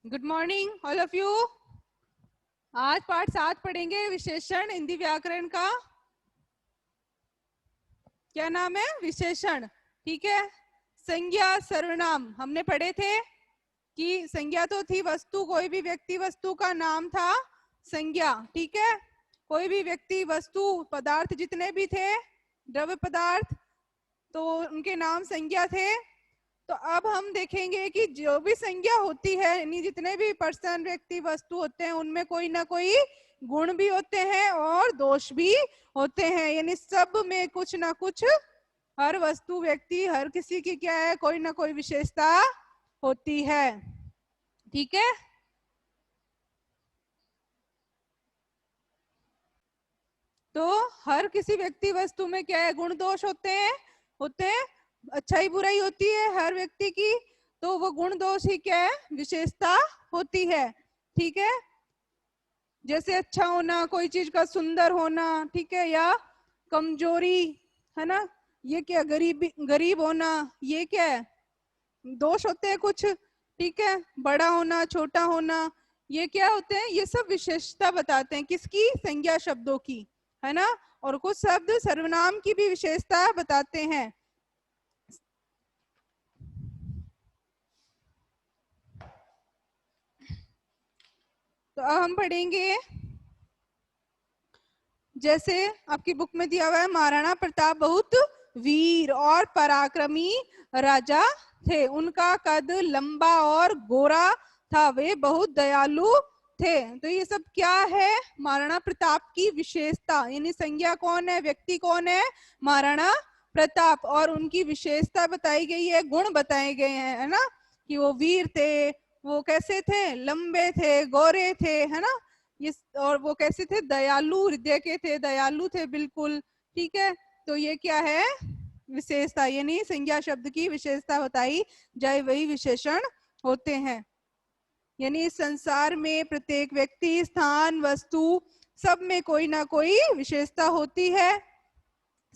Good morning all of you. आज पाठ 7 पढ़ेंगे, विशेषण हिंदी व्याकरण का। क्या नाम है? विशेषण। ठीक है। संज्ञा सर्वनाम हमने पढ़े थे कि संज्ञा तो थी वस्तु, कोई भी व्यक्ति वस्तु का नाम था संज्ञा। ठीक है। कोई भी व्यक्ति वस्तु पदार्थ जितने भी थे द्रव्य पदार्थ, तो उनके नाम संज्ञा थे। तो अब हम देखेंगे कि जो भी संज्ञा होती है, यानी जितने भी पर्सन व्यक्ति वस्तु होते हैं, उनमें कोई ना कोई गुण भी होते हैं और दोष भी होते हैं। यानी सब में कुछ ना कुछ, हर वस्तु व्यक्ति हर किसी की क्या है, कोई ना कोई विशेषता होती है। ठीक है। तो हर किसी व्यक्ति वस्तु में क्या है, गुण दोष होते हैं। अच्छाई बुराई होती है हर व्यक्ति की, तो वो गुण दोष ही क्या है, विशेषता होती है। ठीक है। जैसे अच्छा होना, कोई चीज का सुंदर होना, ठीक है, या कमजोरी, है ना, ये क्या, गरीब होना, ये क्या है, दोष होते हैं कुछ। ठीक है। बड़ा होना, छोटा होना, ये क्या होते हैं, ये सब विशेषता बताते हैं किसकी, संज्ञा शब्दों की, है ना। और कुछ शब्द सर्वनाम की भी विशेषता बताते हैं। तो अब हम पढ़ेंगे, जैसे आपकी बुक में दिया हुआ है, महाराणा प्रताप बहुत वीर और पराक्रमी राजा थे। उनका कद लंबा और गोरा था, वे बहुत दयालु थे। तो ये सब क्या है, महाराणा प्रताप की विशेषता। यानी संज्ञा कौन है, व्यक्ति कौन है, महाराणा प्रताप, और उनकी विशेषता बताई गई है, गुण बताए गए हैं, है ना, कि वो वीर थे, वो कैसे थे, लंबे थे, गोरे थे, है ना, ये, और वो कैसे थे, दयालु हृदय के थे, दयालु थे बिल्कुल। ठीक है। तो ये क्या है, विशेषता, यानी संज्ञा शब्द की विशेषता बताई जाए, वही विशेषण होते हैं। यानी इस संसार में प्रत्येक व्यक्ति, स्थान, वस्तु, सब में कोई ना कोई विशेषता होती है।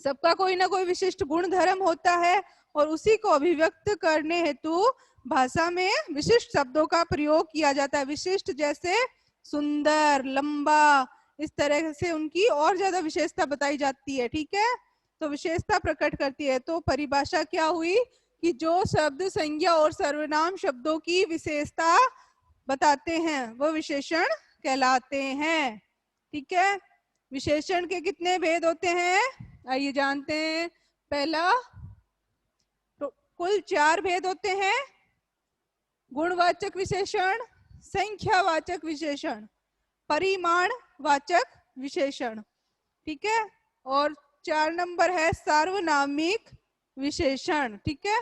सबका कोई ना कोई विशिष्ट गुण धर्म होता है, और उसी को अभिव्यक्त करने हेतु भाषा में विशिष्ट शब्दों का प्रयोग किया जाता है। विशिष्ट जैसे सुंदर, लंबा, इस तरह से उनकी और ज्यादा विशेषता बताई जाती है। ठीक है। तो विशेषता प्रकट करती है। तो परिभाषा क्या हुई कि जो शब्द संज्ञा और सर्वनाम शब्दों की विशेषता बताते हैं, वो विशेषण कहलाते हैं। ठीक है। विशेषण के कितने भेद होते हैं, आइए जानते हैं। पहला, तो कुल 4 भेद होते हैं। गुणवाचक विशेषण, संख्यावाचक विशेषण, परिमाण वाचक विशेषण। ठीक है। और 4 नंबर है सार्वनामिक विशेषण। ठीक है।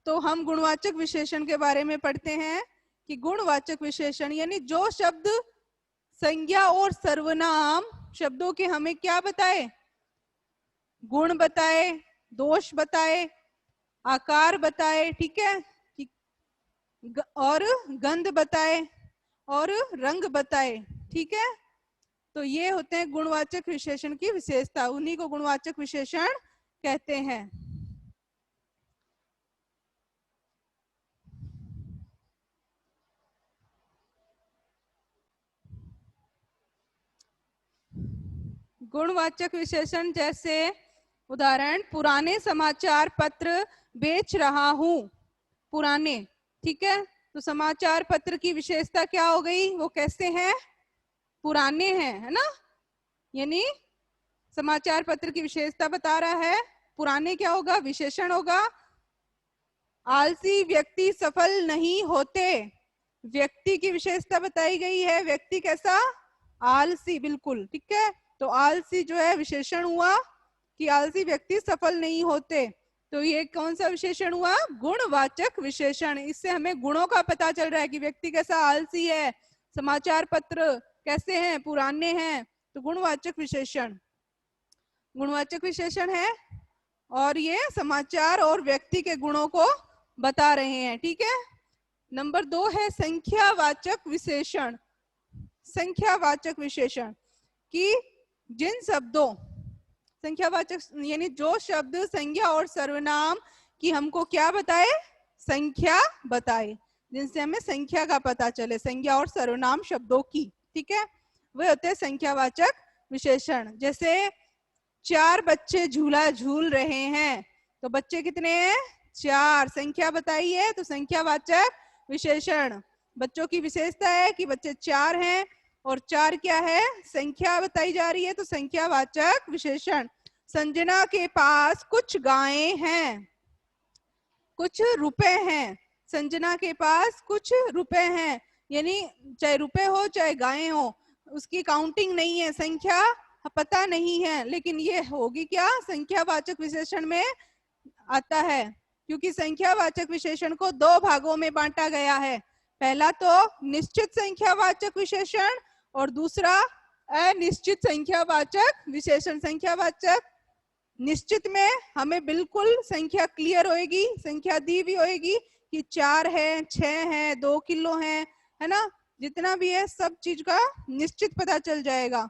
तो हम गुणवाचक विशेषण के बारे में पढ़ते हैं कि गुणवाचक विशेषण यानी जो शब्द संज्ञा और सर्वनाम शब्दों के हमें क्या बताए, गुण बताए, दोष बताए, आकार बताए, ठीक है, और गंध बताए और रंग बताए। ठीक है। तो ये होते हैं गुणवाचक विशेषण की विशेषता, उन्हीं को गुणवाचक विशेषण कहते हैं। गुणवाचक विशेषण जैसे उदाहरण, पुराने समाचार पत्र बेच रहा हूं, पुराने। ठीक है। तो समाचार पत्र की विशेषता क्या हो गई, वो कैसे हैं, पुराने हैं, है ना। यानी समाचार पत्र की विशेषता बता रहा है, पुराने क्या होगा, विशेषण होगा। आलसी व्यक्ति सफल नहीं होते, व्यक्ति की विशेषता बताई गई है, व्यक्ति कैसा, आलसी, बिल्कुल। ठीक है। तो आलसी जो है विशेषण हुआ कि आलसी व्यक्ति सफल नहीं होते। तो ये कौन सा विशेषण हुआ, गुणवाचक विशेषण। इससे हमें गुणों का पता चल रहा है कि व्यक्ति कैसा, आलसी है, समाचार पत्र कैसे हैं, पुराने हैं। तो गुणवाचक विशेषण, गुणवाचक विशेषण है, और ये समाचार और व्यक्ति के गुणों को बता रहे हैं। ठीक है। नंबर 2 है संख्यावाचक विशेषण। संख्यावाचक विशेषण कि जिन शब्दों, संख्यावाचक यानी जो शब्द संज्ञा और सर्वनाम की हमको क्या बताए, संख्या बताए। जिनसे हमें संख्या का पता चले, संज्ञा और सर्वनाम शब्दों की, ठीक है, वे होते हैं संख्यावाचक विशेषण। जैसे 4 बच्चे झूला झूल रहे हैं, तो बच्चे कितने हैं? 4। संख्या बताइए, तो संख्यावाचक विशेषण। बच्चों की विशेषता है कि बच्चे 4 हैं, और 4 क्या है? संख्या बताई जा रही है, तो संख्यावाचक विशेषण। संजना के पास कुछ गायें हैं, कुछ रुपए हैं। संजना के पास कुछ रुपए हैं, यानी चाहे रुपए हो चाहे गायें हो, उसकी काउंटिंग नहीं है, संख्या पता नहीं है, लेकिन ये होगी क्या? संख्यावाचक विशेषण में आता है, क्योंकि संख्यावाचक विशेषण को 2 भागों में बांटा गया है। पहला तो निश्चित संख्यावाचक विशेषण, और दूसरा अनिश्चित संख्यावाचक विशेषण। संख्यावाचक निश्चित में हमें बिल्कुल संख्या क्लियर होएगी, संख्या दी भी होएगी कि 4 है, 6 है, 2 किलो है ना, जितना भी है सब चीज का निश्चित पता चल जाएगा।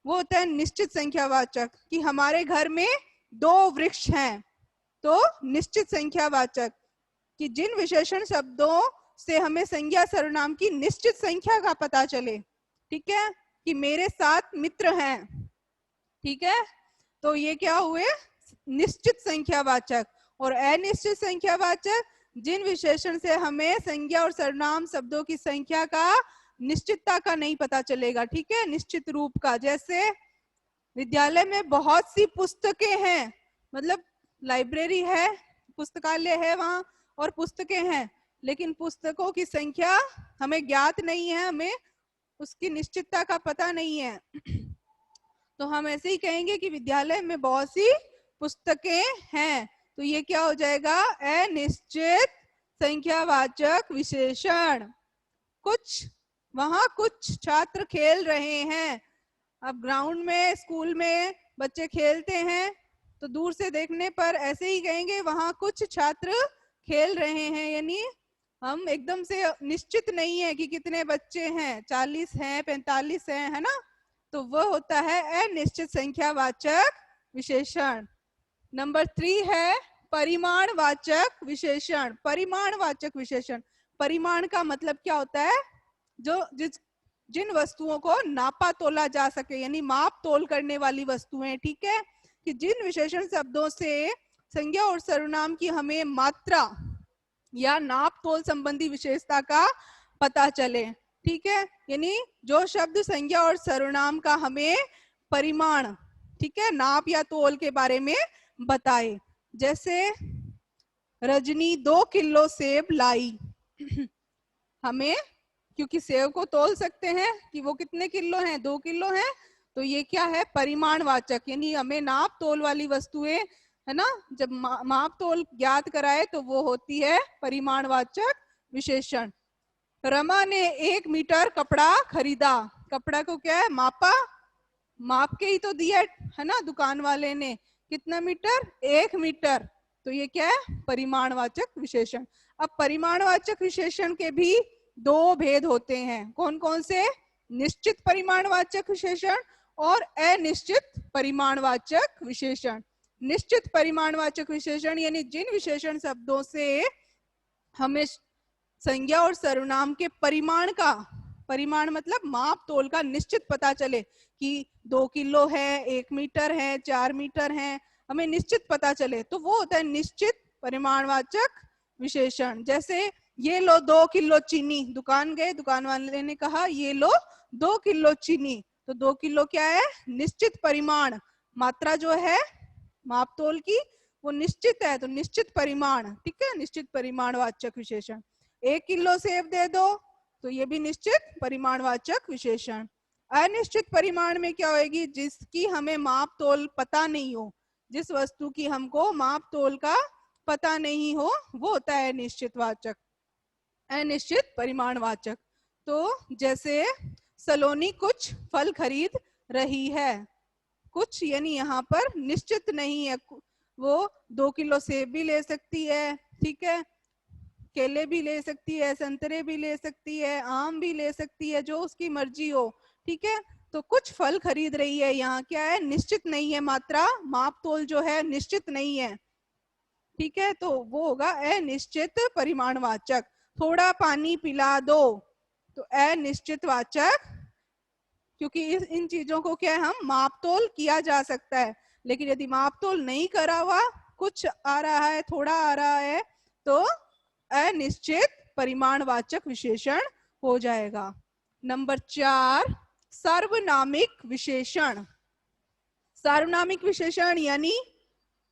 वो होता है निश्चित संख्यावाचक, कि हमारे घर में 2 वृक्ष हैं, तो निश्चित संख्यावाचक, कि जिन विशेषण शब्दों से हमें संज्ञा सर्वनाम की निश्चित संख्या का पता चले, ठीक है, कि मेरे 7 मित्र हैं, ठीक है, तो ये क्या हुए? निश्चित संख्यावाचक। और अनिश्चित संख्यावाचक, जिन विशेषण से हमें संज्ञा और सर्वनाम शब्दों की संख्या का निश्चितता का नहीं पता चलेगा, ठीक है, निश्चित रूप का। जैसे विद्यालय में बहुत सी पुस्तकें हैं, मतलब लाइब्रेरी है, पुस्तकालय है वहां, और पुस्तकें हैं, लेकिन पुस्तकों की संख्या हमें ज्ञात नहीं है, हमें उसकी निश्चितता का पता नहीं है। तो हम ऐसे ही कहेंगे कि विद्यालय में बहुत सी पुस्तकें हैं, तो ये क्या हो जाएगा? अनिश्चित संख्यावाचक विशेषण। वहां कुछ छात्र खेल रहे हैं। अब ग्राउंड में, स्कूल में बच्चे खेलते हैं, तो दूर से देखने पर ऐसे ही कहेंगे वहां कुछ छात्र खेल रहे हैं, यानी हम एकदम से निश्चित नहीं है कि कितने बच्चे हैं, 40 हैं, 45 हैं, है ना, तो वह होता है अनिश्चित संख्यावाचक विशेषण। नंबर 3 है परिमाणवाचक विशेषण। परिमाणवाचक विशेषण, परिमाण का मतलब क्या होता है? जिन वस्तुओं को नापा तोला जा सके, यानी माप तोल करने वाली वस्तुएं, ठीक है, कि जिन विशेषण शब्दों से संज्ञा और सर्वनाम की हमें मात्रा या नाप तोल संबंधी विशेषता का पता चले, ठीक है, यानी जो शब्द संज्ञा और सर्वनाम का हमें परिमाण, ठीक है, नाप या तोल के बारे में बताए। जैसे रजनी 2 किलो सेब लाई। हमें, क्योंकि सेब को तोल सकते हैं कि वो कितने किलो हैं, 2 किलो हैं, तो ये क्या है? परिमाणवाचक, यानी हमें नाप तोल वाली वस्तुएं, है ना, जब माप तोल ज्ञात कराए तो वो होती है परिमाणवाचक विशेषण। रमा ने 1 मीटर कपड़ा खरीदा। कपड़ा को क्या है? मापा, माप के ही तो दिया है ना दुकान वाले ने, कितना मीटर? 1 मीटर, तो ये क्या है? परिमाणवाचक विशेषण। अब परिमाणवाचक विशेषण के भी 2 भेद होते हैं, कौन कौन से? निश्चित परिमाणवाचक विशेषण और अनिश्चित परिमाणवाचक विशेषण। निश्चित परिमाणवाचक विशेषण यानी जिन विशेषण शब्दों से हमें संज्ञा और सर्वनाम के परिमाण का, परिमाण मतलब माप तोल का निश्चित पता चले कि 2 किलो है, 1 मीटर है, 4 मीटर है, हमें निश्चित पता चले, तो वो होता है निश्चित परिमाणवाचक विशेषण। जैसे ये लो 2 किलो चीनी, दुकान गए, दुकान वाले ने कहा ये लो 2 किलो चीनी, तो 2 किलो क्या है? निश्चित परिमाण, मात्रा जो है माप तोल की वो निश्चित है, तो निश्चित परिमाण, ठीक है, निश्चित परिमाणवाचक विशेषण। 1 किलो सेब दे दो, तो ये भी निश्चित परिमाणवाचक विशेषण। अनिश्चित परिमाण में क्या होगी? जिसकी हमें माप तोल पता नहीं हो, जिस वस्तु की हमको माप तोल का पता नहीं हो, वो होता है अनिश्चितवाचक, अनिश्चित परिमाणवाचक। तो जैसे सलोनी कुछ फल खरीद रही है, कुछ यानी यहाँ पर निश्चित नहीं है, वो 2 किलो सेब भी ले सकती है, ठीक है, केले भी ले सकती है, संतरे भी ले सकती है, आम भी ले सकती है, जो उसकी मर्जी हो, ठीक है, तो कुछ फल खरीद रही है, यहाँ क्या है? निश्चित नहीं है, मात्रा माप तोल जो है निश्चित नहीं है, ठीक है, तो वो होगा अनिश्चित परिमाणवाचक। थोड़ा पानी पिला दो, तो अनिश्चितवाचक, क्योंकि इन चीजों को क्या है, हम मापतोल किया जा सकता है। लेकिन यदि मापतोल नहीं करा हुआ, कुछ आ रहा है, थोड़ा आ रहा है, तो अनिश्चित परिमाणवाचक विशेषण हो जाएगा। नंबर 4, सार्वनामिक विशेषण। सार्वनामिक विशेषण यानी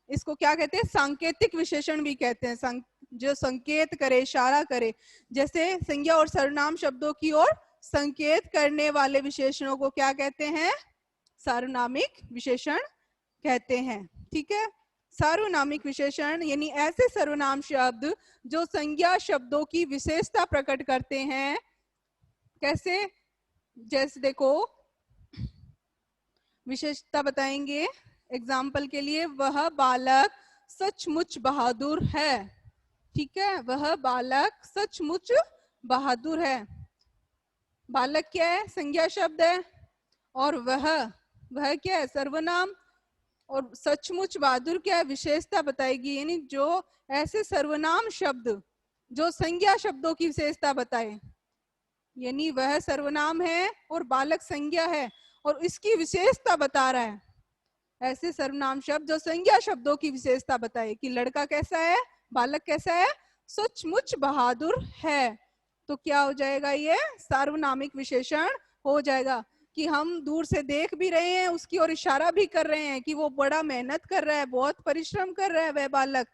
इसको क्या कहते हैं, सांकेतिक विशेषण भी कहते हैं, जो संकेत करे, इशारा करे। जैसे संज्ञा और सर्वनाम शब्दों की ओर संकेत करने वाले विशेषणों को क्या कहते हैं, सार्वनामिक विशेषण कहते हैं। ठीक है, सार्वनामिक विशेषण यानी ऐसे सर्वनाम शब्द जो संज्ञा शब्दों की विशेषता प्रकट करते हैं। कैसे? जैसे देखो, विशेषता बताएंगे एग्जाम्पल के लिए, वह बालक सचमुच बहादुर है। ठीक है, वह बालक सचमुच बहादुर है। बालक क्या है, संज्ञा शब्द है, और वह क्या है, सर्वनाम। और सचमुच बहादुर क्या है, विशेषता बताएगी। यानी जो ऐसे सर्वनाम शब्द जो संज्ञा शब्दों की विशेषता बताए, यानी वह सर्वनाम है और बालक संज्ञा है और इसकी विशेषता बता रहा है। ऐसे सर्वनाम शब्द जो संज्ञा शब्दों की विशेषता बताए कि लड़का कैसा है, बालक कैसा है, सचमुच बहादुर है, तो क्या हो जाएगा, ये सार्वनामिक विशेषण हो जाएगा। कि हम दूर से देख भी रहे हैं, उसकी ओर इशारा भी कर रहे हैं कि वो बड़ा मेहनत कर रहा है, बहुत परिश्रम कर रहा है वह बालक,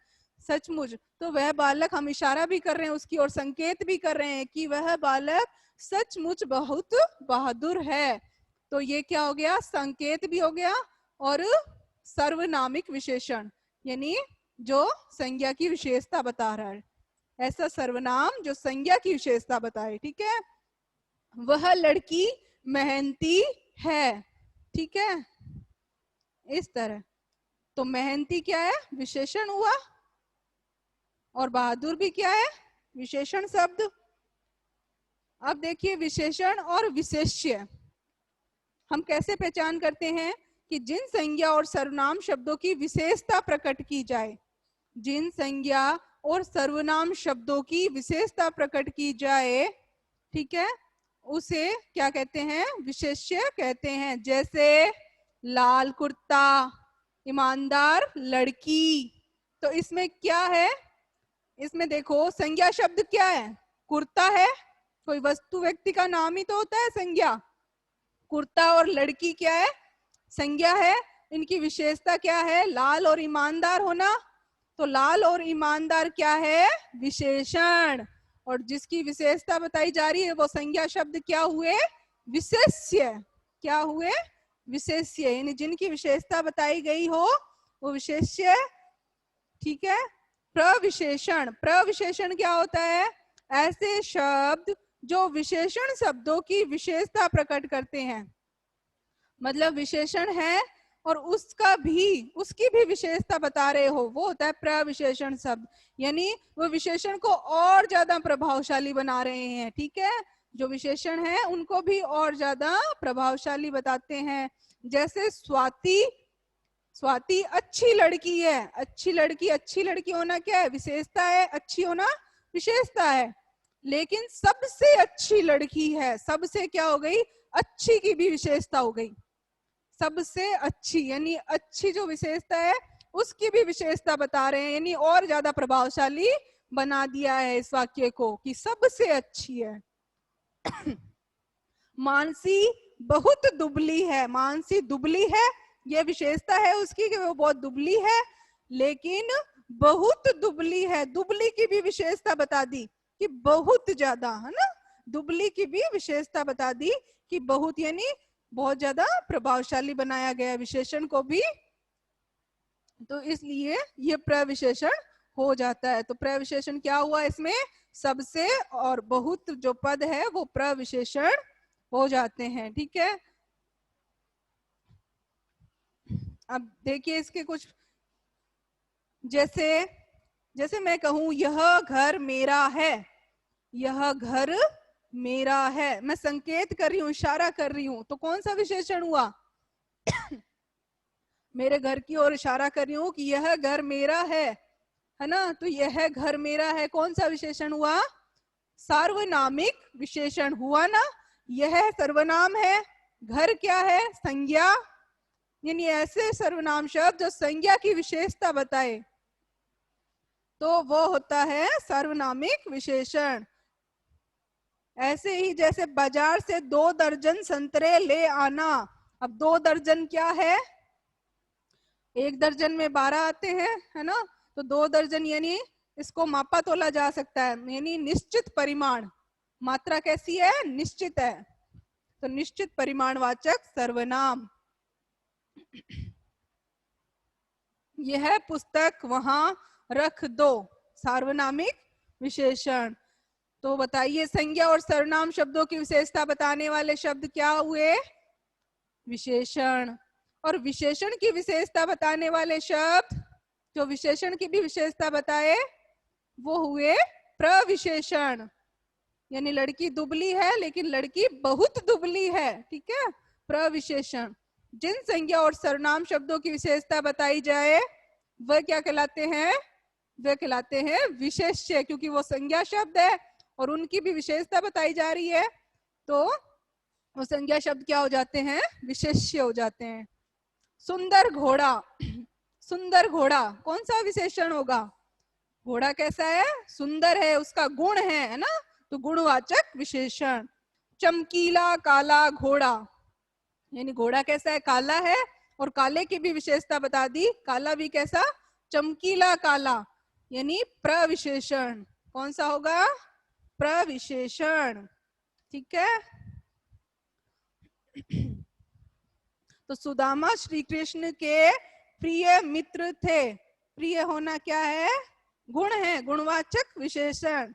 सचमुच। तो वह बालक, हम इशारा भी कर रहे हैं उसकी ओर, संकेत भी कर रहे हैं कि वह बालक सचमुच बहुत बहादुर है। तो ये क्या हो गया, संकेत भी हो गया और सर्वनामिक विशेषण, यानी जो संज्ञा की विशेषता बता रहा है। ऐसा सर्वनाम जो संज्ञा की विशेषता बताए। ठीक है, वह लड़की मेहनती है। ठीक है, इस तरह। तो मेहनती क्या है, विशेषण हुआ, और बहादुर भी क्या है, विशेषण शब्द। अब देखिए, विशेषण और विशेष्य हम कैसे पहचान करते हैं कि जिन संज्ञा और सर्वनाम शब्दों की विशेषता प्रकट की जाए, जिन संज्ञा और सर्वनाम शब्दों की विशेषता प्रकट की जाए, ठीक है, उसे क्या कहते हैं, विशेष्य कहते हैं। जैसे लाल कुर्ता, ईमानदार लड़की। तो इसमें क्या है, इसमें देखो संज्ञा शब्द क्या है, कुर्ता है, कोई वस्तु व्यक्ति का नाम ही तो होता है संज्ञा। कुर्ता और लड़की क्या है, संज्ञा है। इनकी विशेषता क्या है, लाल और ईमानदार होना। तो लाल और ईमानदार क्या है, विशेषण। और जिसकी विशेषता बताई जा रही है वो संज्ञा शब्द क्या हुए, विशेष्य। क्या हुए, विशेष्य, यानी जिनकी विशेषता बताई गई हो वो विशेष्य। ठीक है, प्रविशेषण। प्रविशेषण क्या होता है, ऐसे शब्द जो विशेषण शब्दों की विशेषता प्रकट करते हैं। मतलब विशेषण है और उसकी भी विशेषता बता रहे हो, वो होता है प्रविशेषण शब्द। यानी वो विशेषण को और ज्यादा प्रभावशाली बना रहे हैं। ठीक है, जो विशेषण है उनको भी और ज्यादा प्रभावशाली बताते हैं। जैसे स्वाति, स्वाति अच्छी लड़की है। अच्छी लड़की, अच्छी लड़की होना क्या है, विशेषता है, अच्छी होना विशेषता है। लेकिन सबसे अच्छी लड़की है, सबसे क्या हो गई, अच्छी की भी विशेषता हो गई। सबसे अच्छी यानी अच्छी जो विशेषता है उसकी भी विशेषता बता रहे हैं, यानी और ज्यादा प्रभावशाली बना दिया है इस वाक्य को कि सबसे अच्छी है। मानसी बहुत दुबली है। मानसी दुबली है, यह विशेषता है उसकी कि वो बहुत दुबली है, लेकिन बहुत दुबली है, दुबली की भी विशेषता बता दी कि बहुत ज्यादा, है ना। दुबली की भी विशेषता बता दी कि बहुत, यानी बहुत ज्यादा प्रभावशाली बनाया गया विशेषण को भी। तो इसलिए ये प्रविशेषण हो जाता है। तो प्रविशेषण क्या हुआ, इसमें सबसे और बहुत जो पद है वो प्रविशेषण हो जाते हैं। ठीक है, अब देखिए इसके कुछ, जैसे जैसे मैं कहूं यह घर मेरा है, यह घर मेरा है, मैं संकेत कर रही हूँ, इशारा कर रही हूँ, तो कौन सा विशेषण हुआ मेरे घर की ओर इशारा कर रही हूँ कि यह घर मेरा है ना। तो यह घर मेरा है कौन सा विशेषण हुआ, सार्वनामिक विशेषण हुआ ना, यह सर्वनाम है। घर क्या है? संज्ञा, यानी ऐसे सर्वनाम शब्द जो संज्ञा की विशेषता बताए तो वो होता है सार्वनामिक विशेषण। ऐसे ही जैसे बाजार से 2 दर्जन संतरे ले आना। अब 2 दर्जन क्या है? 1 दर्जन में 12 आते हैं, है ना? तो 2 दर्जन यानी इसको मापा तोला जा सकता है, यानी निश्चित परिमाण। मात्रा कैसी है? निश्चित है। तो निश्चित परिमाणवाचक सर्वनाम। यह पुस्तक वहां रख दो, सार्वनामिक विशेषण। तो बताइए संज्ञा और सर्वनाम शब्दों की विशेषता बताने वाले शब्द क्या हुए? विशेषण। और विशेषण की विशेषता बताने वाले शब्द जो विशेषण की भी विशेषता बताए वो हुए प्रविशेषण। यानी लड़की दुबली है लेकिन लड़की बहुत दुबली है, ठीक है, प्रविशेषण। जिन संज्ञा और सर्वनाम शब्दों की विशेषता बताई जाए वह क्या कहलाते हैं? वे कहलाते हैं विशेष्य, क्योंकि वो संज्ञा शब्द है और उनकी भी विशेषता बताई जा रही है तो वो संज्ञा शब्द क्या हो जाते हैं? विशेष्य हो जाते हैं। सुंदर घोड़ा, सुंदर घोड़ा कौन सा विशेषण होगा? घोड़ा कैसा है? सुंदर है, उसका गुण है ना, तो गुणवाचक विशेषण। चमकीला काला घोड़ा, यानी घोड़ा कैसा है? काला है, और काले की भी विशेषता बता दी, काला भी कैसा? चमकीला काला, यानी प्रविशेषण। कौन सा होगा? प्रविशेषण, ठीक है। तो सुदामा श्री कृष्ण के प्रिय मित्र थे। प्रिय होना क्या है? गुण है, गुणवाचक विशेषण।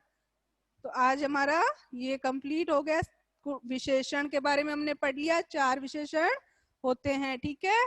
तो आज हमारा ये कंप्लीट हो गया। विशेषण के बारे में हमने पढ़ लिया, 4 विशेषण होते हैं, ठीक है।